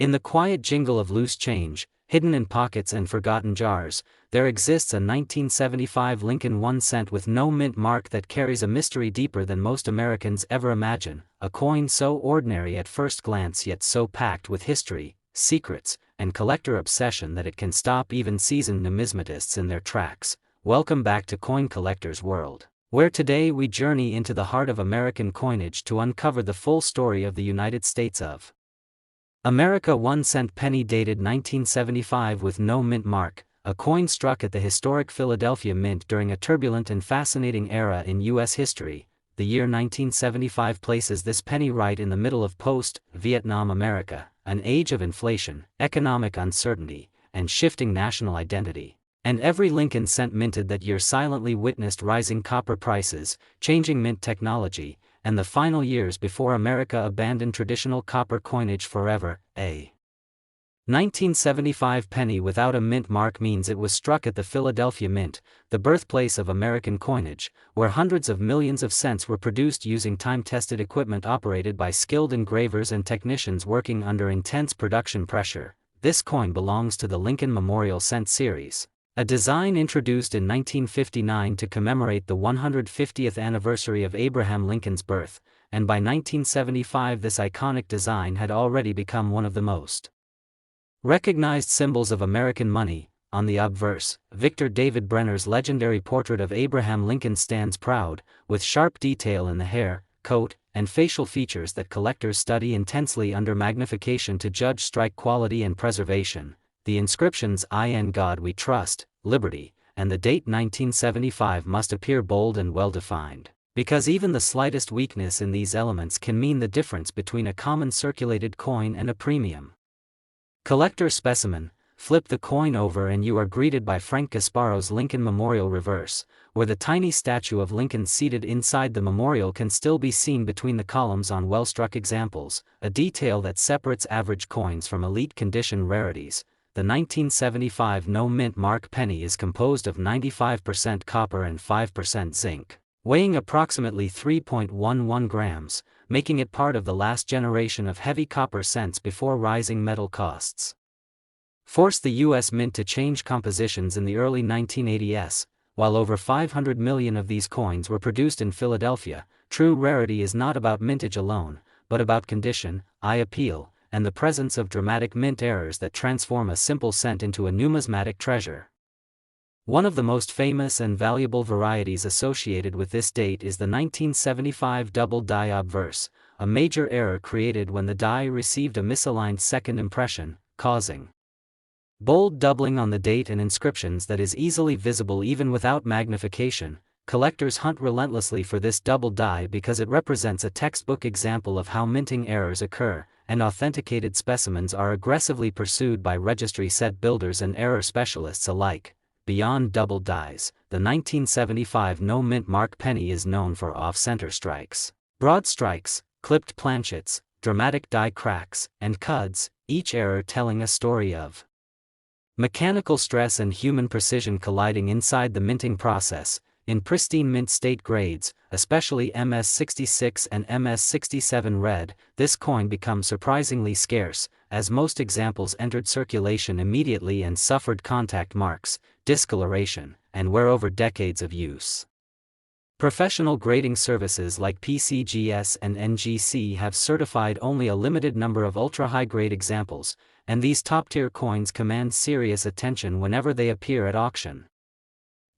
In the quiet jingle of loose change, hidden in pockets and forgotten jars, there exists a 1975 Lincoln 1 cent with no mint mark that carries a mystery deeper than most Americans ever imagine, a coin so ordinary at first glance yet so packed with history, secrets, and collector obsession that it can stop even seasoned numismatists in their tracks. Welcome back to Coin Collector's World, where today we journey into the heart of American coinage to uncover the full story of the United States of America. 1 cent penny dated 1975 with no mint mark, a coin struck at the historic Philadelphia Mint during a turbulent and fascinating era in U.S. history. The year 1975 places this penny right in the middle of post-Vietnam America, an age of inflation, economic uncertainty, and shifting national identity. And every Lincoln cent minted that year silently witnessed rising copper prices, changing mint technology, and the final years before America abandoned traditional copper coinage forever. A 1975 penny without a mint mark means it was struck at the Philadelphia Mint, the birthplace of American coinage, where hundreds of millions of cents were produced using time-tested equipment operated by skilled engravers and technicians working under intense production pressure. This coin belongs to the Lincoln Memorial Cent series, a design introduced in 1959 to commemorate the 150th anniversary of Abraham Lincoln's birth, and by 1975 this iconic design had already become one of the most recognized symbols of American money. On the obverse, Victor David Brenner's legendary portrait of Abraham Lincoln stands proud, with sharp detail in the hair, coat, and facial features that collectors study intensely under magnification to judge strike quality and preservation. The inscriptions "In God We Trust," "Liberty," and the date 1975 must appear bold and well-defined, because even the slightest weakness in these elements can mean the difference between a common circulated coin and a premium collector specimen. Flip the coin over and you are greeted by Frank Gasparo's Lincoln Memorial Reverse, where the tiny statue of Lincoln seated inside the memorial can still be seen between the columns on well-struck examples, a detail that separates average coins from elite condition rarities. The 1975 no mint mark penny is composed of 95% copper and 5% zinc, weighing approximately 3.11 grams, making it part of the last generation of heavy copper cents before rising metal costs forced the U.S. Mint to change compositions in the early 1980s. While over 500 million of these coins were produced in Philadelphia, true rarity is not about mintage alone, but about condition, eye appeal, and the presence of dramatic mint errors that transform a simple cent into a numismatic treasure. One of the most famous and valuable varieties associated with this date is the 1975 double die obverse, a major error created when the die received a misaligned second impression, causing bold doubling on the date and inscriptions that is easily visible even without magnification. Collectors hunt relentlessly for this double die because it represents a textbook example of how minting errors occur, and authenticated specimens are aggressively pursued by registry set builders and error specialists alike. Beyond double dies, the 1975 no mint mark penny is known for off-center strikes, broad strikes, clipped planchets, dramatic die cracks, and cuds, each error telling a story of mechanical stress and human precision colliding inside the minting process. In pristine mint state grades, especially MS66 and MS67 red, this coin becomes surprisingly scarce, as most examples entered circulation immediately and suffered contact marks, discoloration, and wear over decades of use. Professional grading services like PCGS and NGC have certified only a limited number of ultra-high-grade examples, and these top-tier coins command serious attention whenever they appear at auction.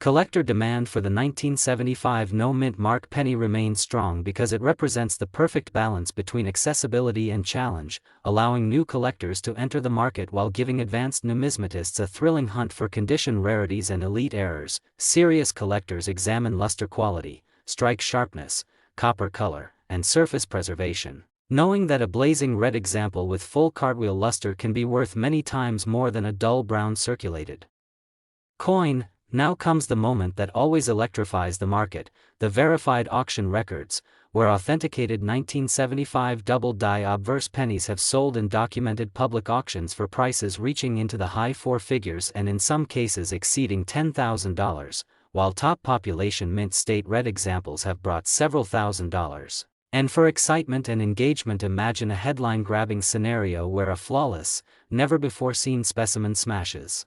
Collector demand for the 1975 no mint mark penny remains strong because it represents the perfect balance between accessibility and challenge, allowing new collectors to enter the market while giving advanced numismatists a thrilling hunt for condition rarities and elite errors. Serious collectors examine luster quality, strike sharpness, copper color, and surface preservation, knowing that a blazing red example with full cartwheel luster can be worth many times more than a dull brown circulated coin. Now comes the moment that always electrifies the market, the verified auction records, where authenticated 1975 double die obverse pennies have sold in documented public auctions for prices reaching into the high four figures and in some cases exceeding $10,000, while top population mint state red examples have brought several $1,000s. And for excitement and engagement, imagine a headline-grabbing scenario where a flawless, never-before-seen specimen smashes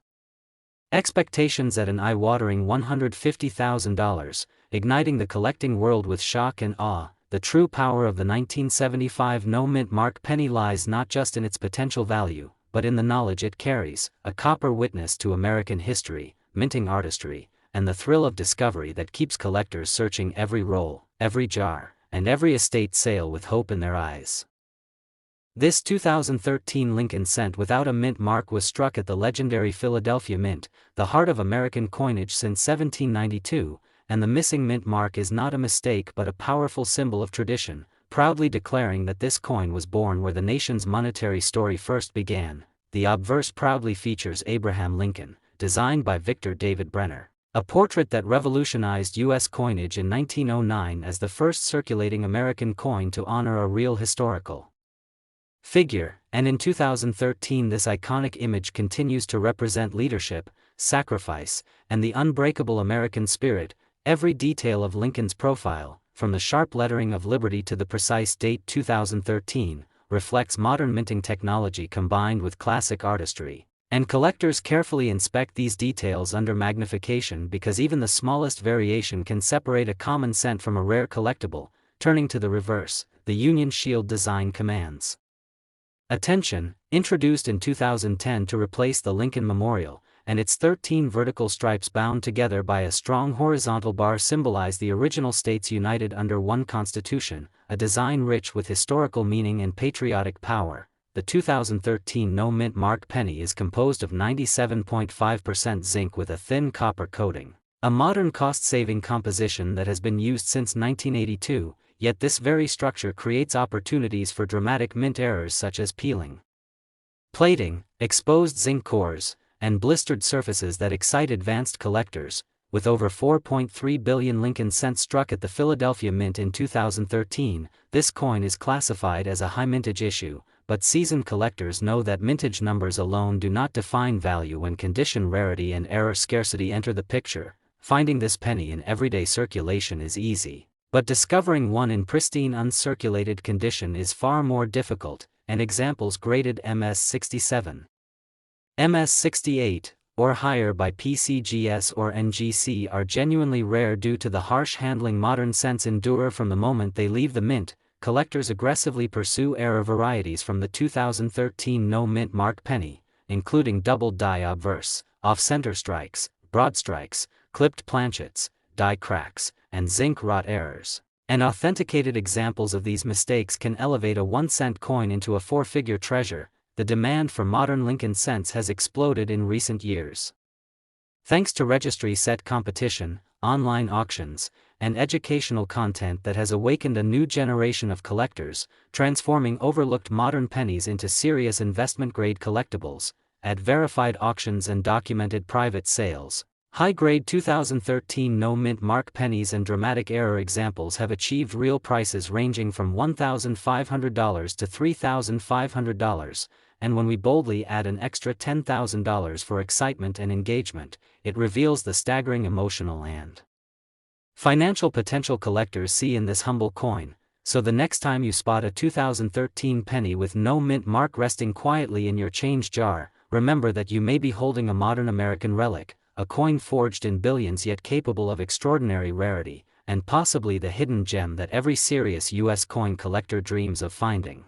expectations at an eye-watering $150,000, igniting the collecting world with shock and awe. The true power of the 1975 no-mint mark penny lies not just in its potential value, but in the knowledge it carries, a copper witness to American history, minting artistry, and the thrill of discovery that keeps collectors searching every roll, every jar, and every estate sale with hope in their eyes. This 2013 Lincoln cent without a mint mark was struck at the legendary Philadelphia Mint, the heart of American coinage since 1792, and the missing mint mark is not a mistake but a powerful symbol of tradition, proudly declaring that this coin was born where the nation's monetary story first began. The obverse proudly features Abraham Lincoln, designed by Victor David Brenner, a portrait that revolutionized U.S. coinage in 1909 as the first circulating American coin to honor a real historical figure, and in 2013 this iconic image continues to represent leadership, sacrifice, and the unbreakable American spirit. Every detail of Lincoln's profile, from the sharp lettering of Liberty to the precise date 2013, reflects modern minting technology combined with classic artistry. And collectors carefully inspect these details under magnification because even the smallest variation can separate a common cent from a rare collectible. Turning to the reverse, the Union Shield design commands attention. Introduced in 2010 to replace the Lincoln Memorial, and its 13 vertical stripes bound together by a strong horizontal bar symbolize the original states united under one constitution, a design rich with historical meaning and patriotic power. The 2013 no-mint mark penny is composed of 97.5% zinc with a thin copper coating, a modern cost-saving composition that has been used since 1982, yet this very structure creates opportunities for dramatic mint errors such as peeling, plating, exposed zinc cores, and blistered surfaces that excite advanced collectors. With over 4.3 billion Lincoln cents struck at the Philadelphia Mint in 2013, this coin is classified as a high mintage issue, but seasoned collectors know that mintage numbers alone do not define value when condition, rarity, and error scarcity enter the picture. Finding this penny in everyday circulation is easy, but discovering one in pristine uncirculated condition is far more difficult, and examples graded MS67, MS68, or higher by PCGS or NGC are genuinely rare due to the harsh handling modern cents endure from the moment they leave the mint. Collectors aggressively pursue error varieties from the 2013 no-mint mark penny, including doubled die obverse, off-center strikes, broad strikes, clipped planchets, die cracks, and zinc rot errors. And authenticated examples of these mistakes can elevate a 1-cent coin into a 4-figure treasure. The demand for modern Lincoln cents has exploded in recent years. Thanks to registry-set competition, online auctions, and educational content that has awakened a new generation of collectors, transforming overlooked modern pennies into serious investment-grade collectibles. At verified auctions and documented private sales, high-grade 2013 no-mint mark pennies and dramatic error examples have achieved real prices ranging from $1,500 to $3,500, and when we boldly add an extra $10,000 for excitement and engagement, it reveals the staggering emotional and financial potential collectors see in this humble coin. So the next time you spot a 2013 penny with no mint mark resting quietly in your change jar, remember that you may be holding a modern American relic, a coin forged in billions yet capable of extraordinary rarity, and possibly the hidden gem that every serious U.S. coin collector dreams of finding.